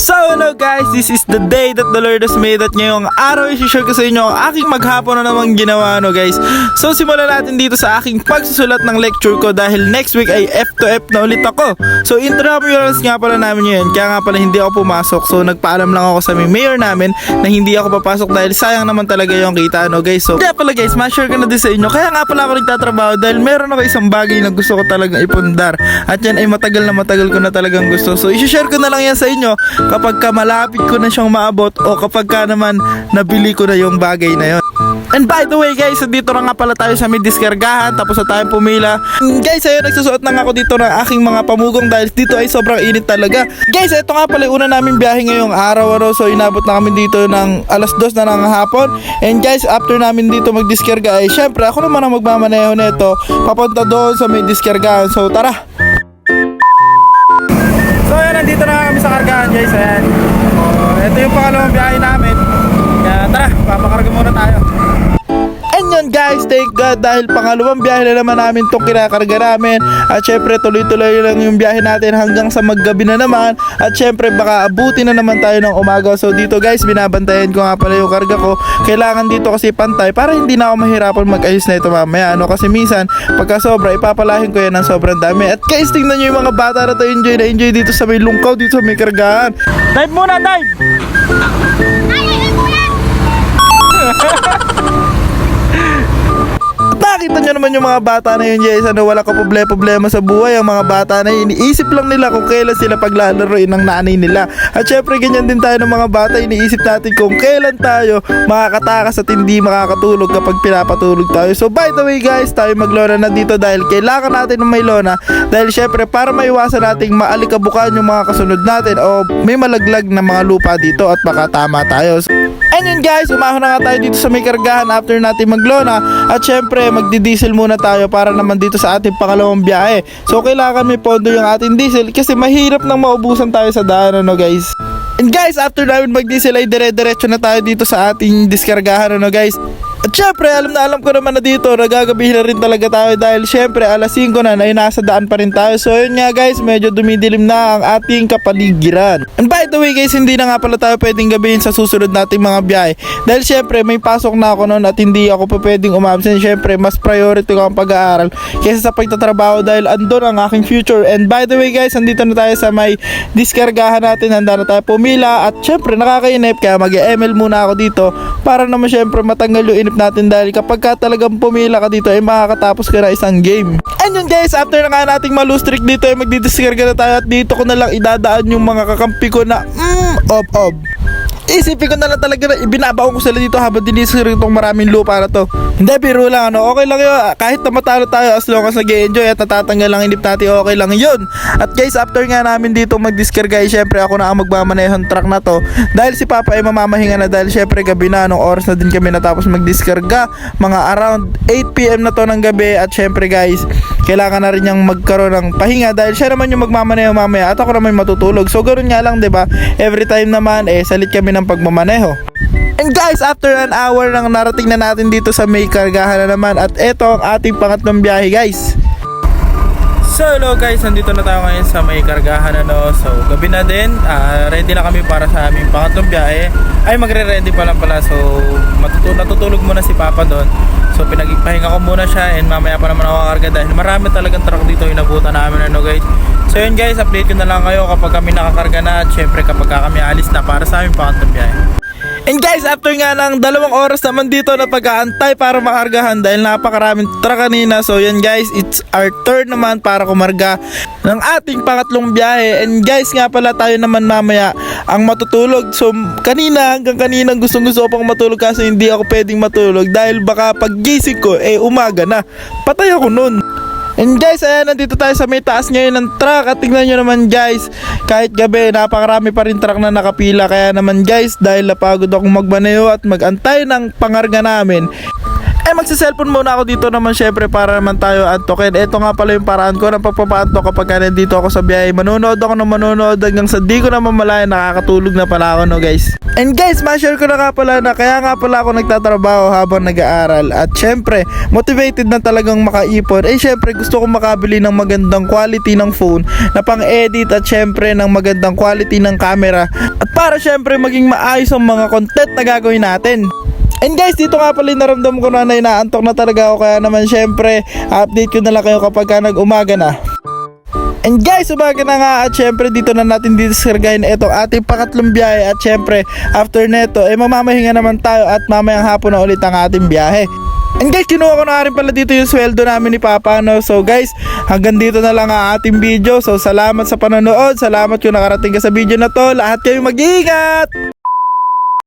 So hello guys, this is the day that the Lord has made. At ngayong araw i-share ko sa inyo ang aking maghapon na namang ginawa guys. So simulan natin dito sa aking pagsusulat ng lecture ko dahil next week ay F2F na ulit ako. So intramurals nga pala namin yun, kaya nga pala hindi ako pumasok. So nagpaalam lang ako sa mayor namin na hindi ako papasok dahil sayang naman talaga yung kita guys. So kaya pala guys, ma-share ko na din sa inyo. Kaya nga pala ako nagtatrabaho dahil meron ako isang bagay na gusto ko talagang ipundar. At yan ay matagal ko na talagang gusto. So i-share ko na lang yan sa inyo kapag ka malapit ko na siyang maabot o kapag ka naman nabili ko na yung bagay na yon. And by the way guys, dito na nga pala tayo sa may diskargahan, tapos na tayong pumila. Guys, ayun, nagsusuot na nga ako dito ng aking mga pamugong dahil dito ay sobrang init talaga. Guys, ito nga pala yung una namin biyahe ngayong araw. So inabot na kami dito ng alas 2 na ng hapon. And guys, after namin dito magdiskarga ay syempre ako naman ang magmamaneho nito papunta doon sa may diskargahan. So tara. So ayan, nandito na kami sa kargahan guys. Ayan. Ito yung pangalawang biyahe namin. Kaya tara, papakarga muna tayo. And yun guys, thank God dahil pangalawang biyahe na naman namin itong kinakarga namin. At syempre tuloy-tuloy lang yung biyahe natin hanggang sa maggabi na naman. At syempre baka abutin na naman tayo ng umaga. So dito guys, binabantayan ko nga pala yung karga ko. Kailangan dito kasi pantay para hindi na ako mahirapan mag-ayos na ito mamaya. Kasi minsan pagka sobra ipapalahin ko yan ng sobrang dami. At guys, tingnan nyo yung mga bata na to enjoy na enjoy dito sa may lungkaw, dito sa may kargahan. Dive muna, dive! Nakita nyo naman yung mga bata na yun guys, wala ka problema sa buhay. Ang mga bata na yun, iniisip lang nila kung kailan sila paglalaroin ng nanay nila. At syempre ganyan din tayo ng mga bata, iniisip natin kung kailan tayo makakatakas at hindi makakatulog kapag pinapatulog tayo. So by the way guys, tayo maglona na dito dahil kailangan natin ng may lona. Dahil syempre para maiwasan nating maalikabukan yung mga kasunod natin o may malaglag na mga lupa dito at makatama tayo. And yun guys, umahon na nga tayo dito sa may kargahan after natin maglona. At syempre magdi-diesel muna tayo para naman dito sa ating pangalawang biyahe. So kailangan may pondo yung ating diesel kasi mahirap nang maubusan tayo sa daan guys. And guys, after namin mag-diesel ay dire-diretso na tayo dito sa ating diskargahan guys. At syempre, alam ko naman na dito, nagagabihin na rin talaga tayo dahil syempre, alas 5 na ay nasa daan pa rin tayo. So yun nga guys, medyo dumidilim na ang ating kapaligiran. And by the way guys, hindi na nga pala tayo pwedeng gabihin sa susunod nating mga biyahe. Dahil syempre, may pasok na ako noon at hindi ako pa pwedeng umabsent. Syempre, mas priority ko ang pag-aaral kaysa sa pagtatrabaho dahil andun ang aking future. And by the way guys, andito na tayo sa may diskargahan natin. Handa na tayo pumila at syempre, nakakainip kaya mag-ML muna ako dito para naman syempre matanggal yung inip natin dahil kapag ka talagang pumila ka dito ay makakatapos ka na isang game. And yun guys, after na nga nating malustrik dito ay magdidiskarga na tayo at dito ko na lang idadaan yung mga kakampi ko na isipin ko na lang talaga na ibinabaon ko sila dito habang dinisir itong maraming lupa na to. Hindi, biro lang okay lang yun. Kahit na matalo tayo as long as nag-enjoy at natatanggal lang inip natin, okay lang yun. At guys, after nga namin dito magdiskarga ay syempre ako na ang magmamanehon truck na to dahil si Papa ay mamamahinga na dahil syempre gabi na, anong oras na din kami natapos magdiskarga, mga around 8pm na to ng gabi. At syempre guys, kailangan na rin niyang magkaroon ng pahinga dahil siya naman yung magmamaneho mamaya at ako naman matutulog. So ganoon nga lang, 'di ba? Every time naman salit kami ng pagmamaneho. And guys, after an hour nang narating na natin dito sa may kargahan na naman at eto ang ating pangatlong biyahe guys. So hello guys, nandito na tayo ngayon sa may kargahan So gabi na din, ready na kami para sa aming pangatlong biyahe. Ay magre-ready pa lang pala. So natutulog muna si Papa doon. So pinagpahinga ko muna siya and mamaya pa naman ako karga dahil marami talagang truck dito inabutan namin guys. So yun guys, update ko na lang kayo kapag kami nakakarga na at syempre kapag kami alis na para sa aming pangatlong biyahe. And guys, after nga ng 2 oras naman dito na pag-aantay para makargahan dahil napakaraming truck kanina. So yan guys, it's our turn naman para kumarga ng ating pangatlong biyahe. And guys, nga pala tayo naman mamaya ang matutulog. So hanggang kanina gustong ko pang matulog kasi hindi ako pwedeng matulog dahil baka pag gising ko umaga na. Patay ako nun. And guys, ayan, nandito tayo sa may taas ngayon ng truck. At tingnan nyo naman guys, kahit gabi napakarami pa rin truck na nakapila. Kaya naman guys, dahil napagod akong magmaneho at magantay ng pangarga namin, magsa-cellphone muna ako dito naman syempre para naman tayo antokin. Ito nga pala yung paraan ko ng pagpapaantok kapag nandito ako sa biyahe. Manonood ako ng manonood hanggang sa di ko na mamalayan nakakatulog na pala ako, no guys. And guys, ma-share ko na nga pala na kaya nga pala ako nagtatrabaho habang nag-aaral. At syempre, motivated na talagang makaipon. Syempre, gusto ko makabili ng magandang quality ng phone na pang-edit at syempre ng magandang quality ng camera. At para syempre maging maayos ang mga content na gagawin natin. And guys, dito nga pala naramdam ko na inaantok na talaga ako. Kaya naman syempre, update ko na lang kayo kapag nag-umaga na. And guys, umaga na nga at syempre dito na natin didiskargahin itong ating pangatlong biyahe. At syempre, after neto, mamamahinga naman tayo at mamayang hapon na ulit ang ating biyahe. And guys, kinuha ko na rin pala dito yung sweldo namin ni Papa, no? So guys, hanggang dito na lang ang ating video. So salamat sa panonood, salamat kung nakarating ka sa video na to. Lahat kayo mag-iingat!